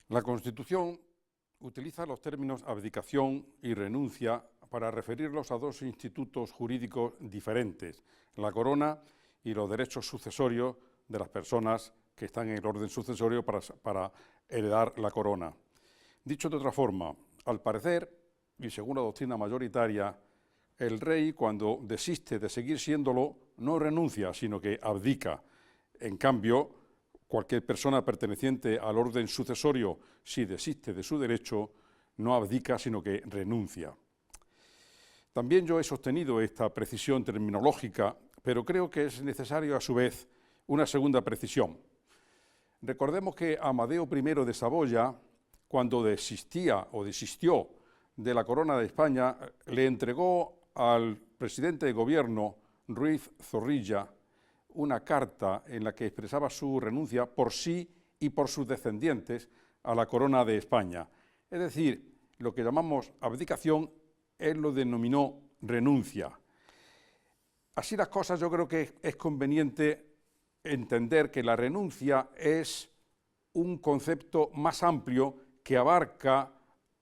La Constitución utiliza los términos abdicación y renuncia para referirlos a dos institutos jurídicos diferentes, la corona y los derechos sucesorios de las personas que están en el orden sucesorio para heredar la corona. Dicho de otra forma, al parecer, y según la doctrina mayoritaria, el rey, cuando desiste de seguir siéndolo, no renuncia, sino que abdica. En cambio, cualquier persona perteneciente al orden sucesorio, si desiste de su derecho, no abdica, sino que renuncia. También yo he sostenido esta precisión terminológica, pero creo que es necesario a su vez una segunda precisión. Recordemos que Amadeo I de Saboya, cuando desistió de la corona de España, le entregó al presidente de gobierno, Ruiz Zorrilla, una carta en la que expresaba su renuncia por sí y por sus descendientes a la corona de España. Es decir, lo que llamamos abdicación, él lo denominó renuncia. Así las cosas, yo creo que es conveniente entender que la renuncia es un concepto más amplio que abarca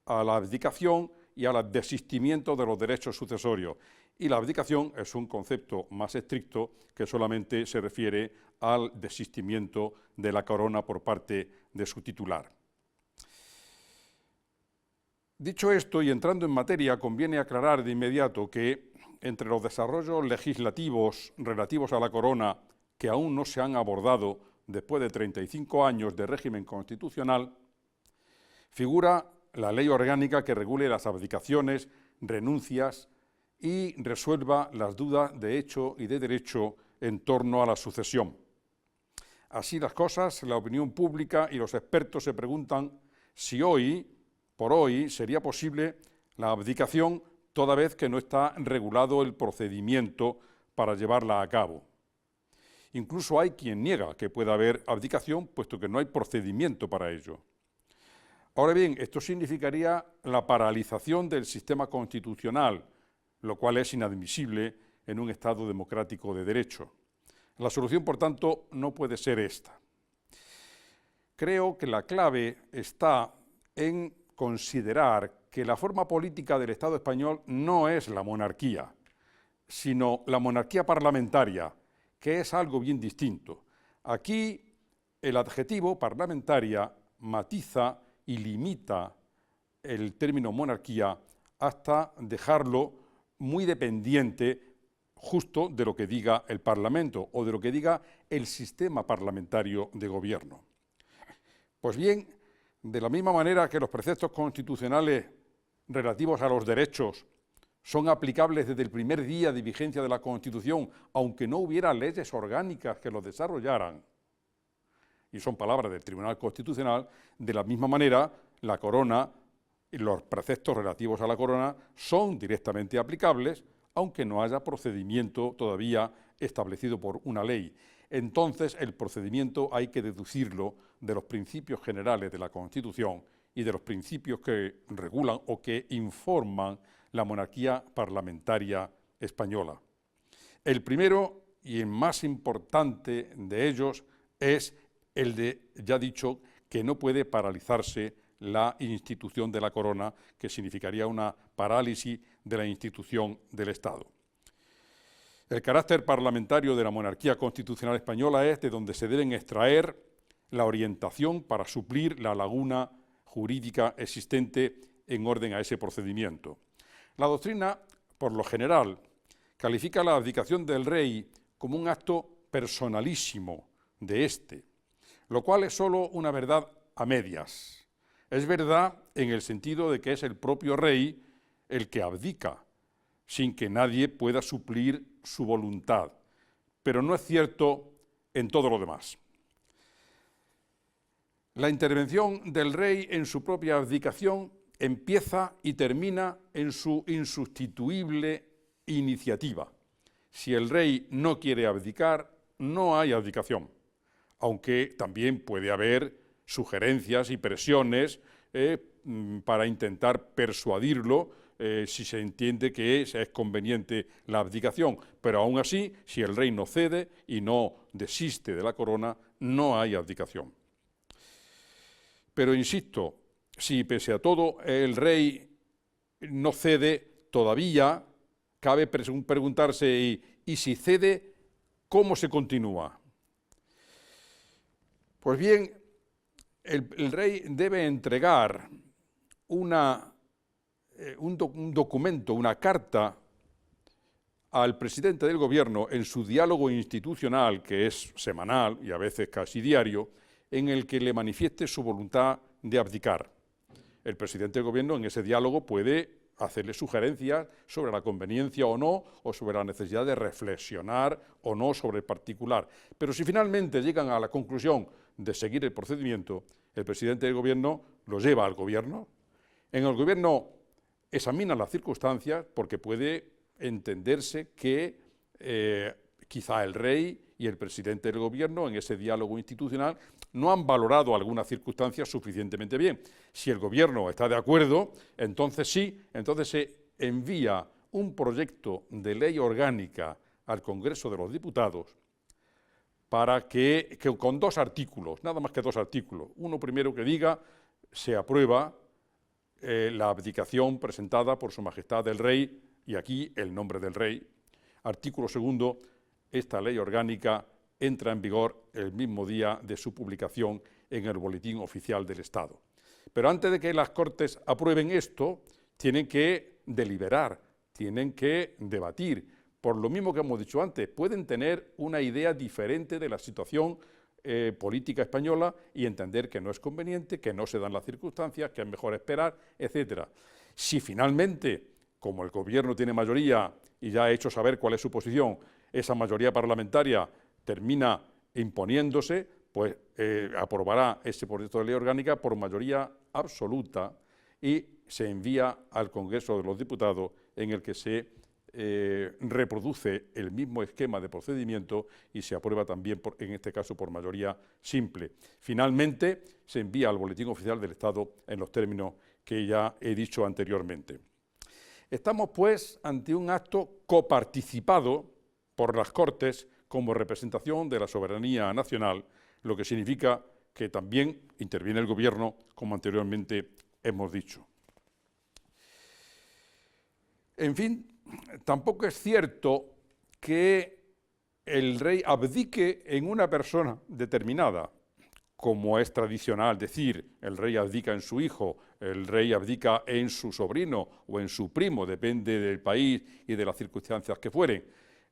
a la abdicación y al desistimiento de los derechos sucesorios. Y la abdicación es un concepto más estricto que solamente se refiere al desistimiento de la corona por parte de su titular. Dicho esto, y entrando en materia, conviene aclarar de inmediato que entre los desarrollos legislativos relativos a la corona que aún no se han abordado después de 35 años de régimen constitucional, figura la ley orgánica que regule las abdicaciones, renuncias y resuelva las dudas de hecho y de derecho en torno a la sucesión. Así las cosas, la opinión pública y los expertos se preguntan si por hoy, sería posible la abdicación toda vez que no está regulado el procedimiento para llevarla a cabo. Incluso hay quien niega que pueda haber abdicación, puesto que no hay procedimiento para ello. Ahora bien, esto significaría la paralización del sistema constitucional, lo cual es inadmisible en un Estado democrático de derecho. La solución, por tanto, no puede ser esta. Creo que la clave está en considerar que la forma política del Estado español no es la monarquía, sino la monarquía parlamentaria, que es algo bien distinto. Aquí el adjetivo parlamentaria matiza y limita el término monarquía hasta dejarlo muy dependiente justo de lo que diga el Parlamento o de lo que diga el sistema parlamentario de gobierno. Pues bien, de la misma manera que los preceptos constitucionales relativos a los derechos son aplicables desde el primer día de vigencia de la Constitución, aunque no hubiera leyes orgánicas que los desarrollaran, y son palabras del Tribunal Constitucional, de la misma manera la corona y los preceptos relativos a la corona son directamente aplicables, aunque no haya procedimiento todavía establecido por una ley. Entonces, el procedimiento hay que deducirlo de los principios generales de la Constitución y de los principios que regulan o que informan la monarquía parlamentaria española. El primero y el más importante de ellos es el de, ya dicho, que no puede paralizarse la institución de la corona, que significaría una parálisis de la institución del Estado. El carácter parlamentario de la monarquía constitucional española es de donde se deben extraer la orientación para suplir la laguna jurídica existente en orden a ese procedimiento. La doctrina, por lo general, califica la abdicación del rey como un acto personalísimo de éste, lo cual es solo una verdad a medias. Es verdad en el sentido de que es el propio rey el que abdica, sin que nadie pueda suplir su voluntad, pero no es cierto en todo lo demás. La intervención del rey en su propia abdicación empieza y termina en su insustituible iniciativa. Si el rey no quiere abdicar, no hay abdicación, aunque también puede haber sugerencias y presiones para intentar persuadirlo si se entiende que es conveniente la abdicación, pero aún así, si el rey no cede y no desiste de la corona, no hay abdicación. Pero insisto, si pese a todo el rey no cede, todavía cabe preguntarse, y si cede, ¿cómo se continúa? Pues bien, el rey debe entregar un documento, una carta al presidente del gobierno en su diálogo institucional, que es semanal y a veces casi diario, en el que le manifieste su voluntad de abdicar. El presidente del gobierno en ese diálogo puede hacerle sugerencias sobre la conveniencia o no, o sobre la necesidad de reflexionar o no sobre el particular. Pero si finalmente llegan a la conclusión de seguir el procedimiento, el presidente del gobierno lo lleva al gobierno. En el gobierno examina las circunstancias porque puede entenderse que quizá el rey y el presidente del gobierno en ese diálogo institucional no han valorado algunas circunstancias suficientemente bien. Si el gobierno está de acuerdo, entonces sí, entonces se envía un proyecto de ley orgánica al Congreso de los Diputados para que con 2 artículos, nada más que 2 artículos, uno primero que diga se aprueba la abdicación presentada por Su Majestad el Rey, y aquí el nombre del rey. Artículo segundo, esta ley orgánica entra en vigor el mismo día de su publicación en el Boletín Oficial del Estado. Pero antes de que las Cortes aprueben esto, tienen que deliberar, tienen que debatir. Por lo mismo que hemos dicho antes, pueden tener una idea diferente de la situación política española y entender que no es conveniente, que no se dan las circunstancias, que es mejor esperar, etc. Si finalmente, como el gobierno tiene mayoría y ya ha hecho saber cuál es su posición, esa mayoría parlamentaria termina imponiéndose, pues aprobará ese proyecto de ley orgánica por mayoría absoluta y se envía al Congreso de los Diputados, en el que se reproduce el mismo esquema de procedimiento y se aprueba también, en este caso, por mayoría simple. Finalmente, se envía al Boletín Oficial del Estado en los términos que ya he dicho anteriormente. Estamos, pues, ante un acto coparticipado por las Cortes como representación de la soberanía nacional, lo que significa que también interviene el gobierno, como anteriormente hemos dicho. En fin, tampoco es cierto que el rey abdique en una persona determinada, como es tradicional decir, el rey abdica en su hijo, el rey abdica en su sobrino o en su primo, depende del país y de las circunstancias que fueren.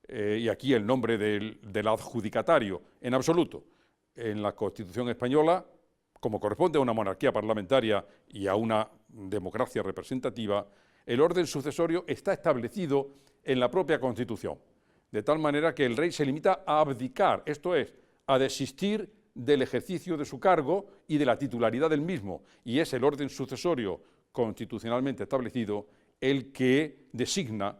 Y aquí el nombre del adjudicatario, en absoluto. En la Constitución española, como corresponde a una monarquía parlamentaria y a una democracia representativa, el orden sucesorio está establecido en la propia Constitución, de tal manera que el rey se limita a abdicar, esto es, a desistir del ejercicio de su cargo y de la titularidad del mismo, y es el orden sucesorio constitucionalmente establecido el que designa,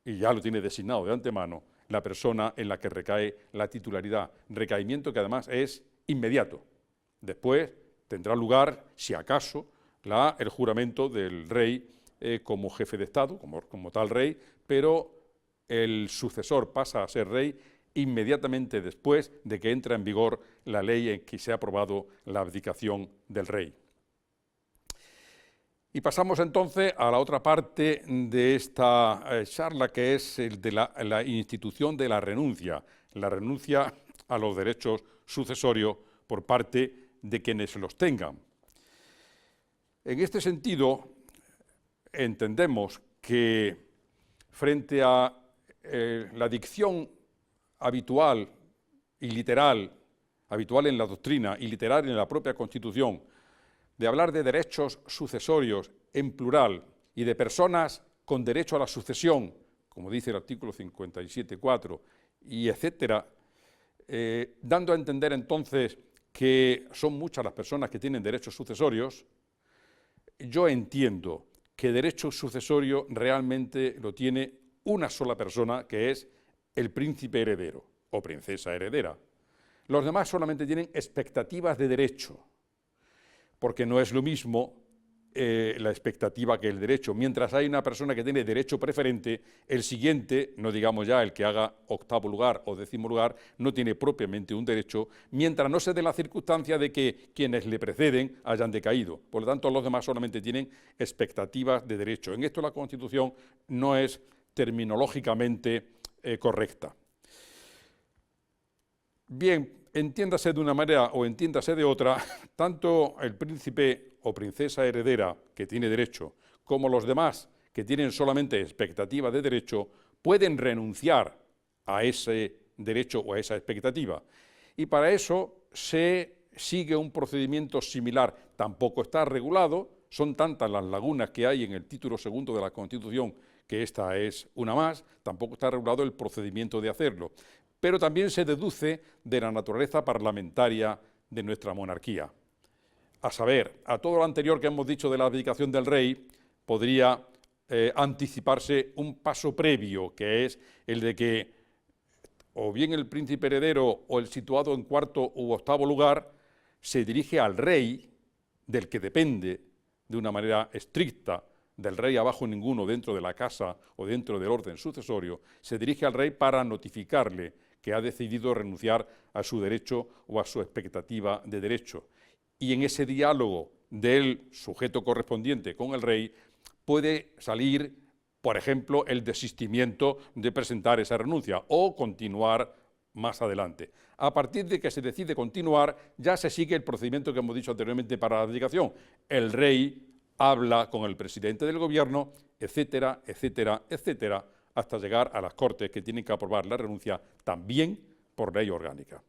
y ya lo tiene designado de antemano, la persona en la que recae la titularidad, recaimiento que además es inmediato. Después tendrá lugar, si acaso, el juramento del rey como jefe de Estado, como tal rey, pero el sucesor pasa a ser rey inmediatamente después de que entra en vigor la ley en que se ha aprobado la abdicación del rey. Y pasamos entonces a la otra parte de esta charla, que es el de la institución de la renuncia a los derechos sucesorios por parte de quienes los tengan. En este sentido, entendemos que frente a la dicción habitual y literal, habitual en la doctrina y literal en la propia Constitución, de hablar de derechos sucesorios en plural y de personas con derecho a la sucesión, como dice el artículo 57.4, y etcétera, dando a entender entonces que son muchas las personas que tienen derechos sucesorios, yo entiendo que derecho sucesorio realmente lo tiene una sola persona, que es el príncipe heredero o princesa heredera. Los demás solamente tienen expectativas de derecho, porque no es lo mismo la expectativa que el derecho. Mientras hay una persona que tiene derecho preferente, el siguiente, no digamos ya el que haga octavo lugar o décimo lugar, no tiene propiamente un derecho, mientras no se dé la circunstancia de que quienes le preceden hayan decaído. Por lo tanto, los demás solamente tienen expectativas de derecho. En esto la Constitución no es terminológicamente correcta. Bien, entiéndase de una manera o entiéndase de otra, tanto el príncipe o princesa heredera que tiene derecho, como los demás que tienen solamente expectativa de derecho, pueden renunciar a ese derecho o a esa expectativa. Y para eso se sigue un procedimiento similar. Tampoco está regulado, son tantas las lagunas que hay en el título segundo de la Constitución que esta es una más, tampoco está regulado el procedimiento de hacerlo. Pero también se deduce de la naturaleza parlamentaria de nuestra monarquía. A saber, a todo lo anterior que hemos dicho de la abdicación del rey, podría anticiparse un paso previo, que es el de que o bien el príncipe heredero o el situado en cuarto u octavo lugar se dirige al rey, del que depende de una manera estricta, del rey abajo ninguno dentro de la casa o dentro del orden sucesorio, se dirige al rey para notificarle que ha decidido renunciar a su derecho o a su expectativa de derecho. Y en ese diálogo del sujeto correspondiente con el rey puede salir, por ejemplo, el desistimiento de presentar esa renuncia o continuar más adelante. A partir de que se decide continuar, ya se sigue el procedimiento que hemos dicho anteriormente para la abdicación. El rey habla con el presidente del gobierno, etcétera, etcétera, etcétera, hasta llegar a las Cortes que tienen que aprobar la renuncia también por ley orgánica.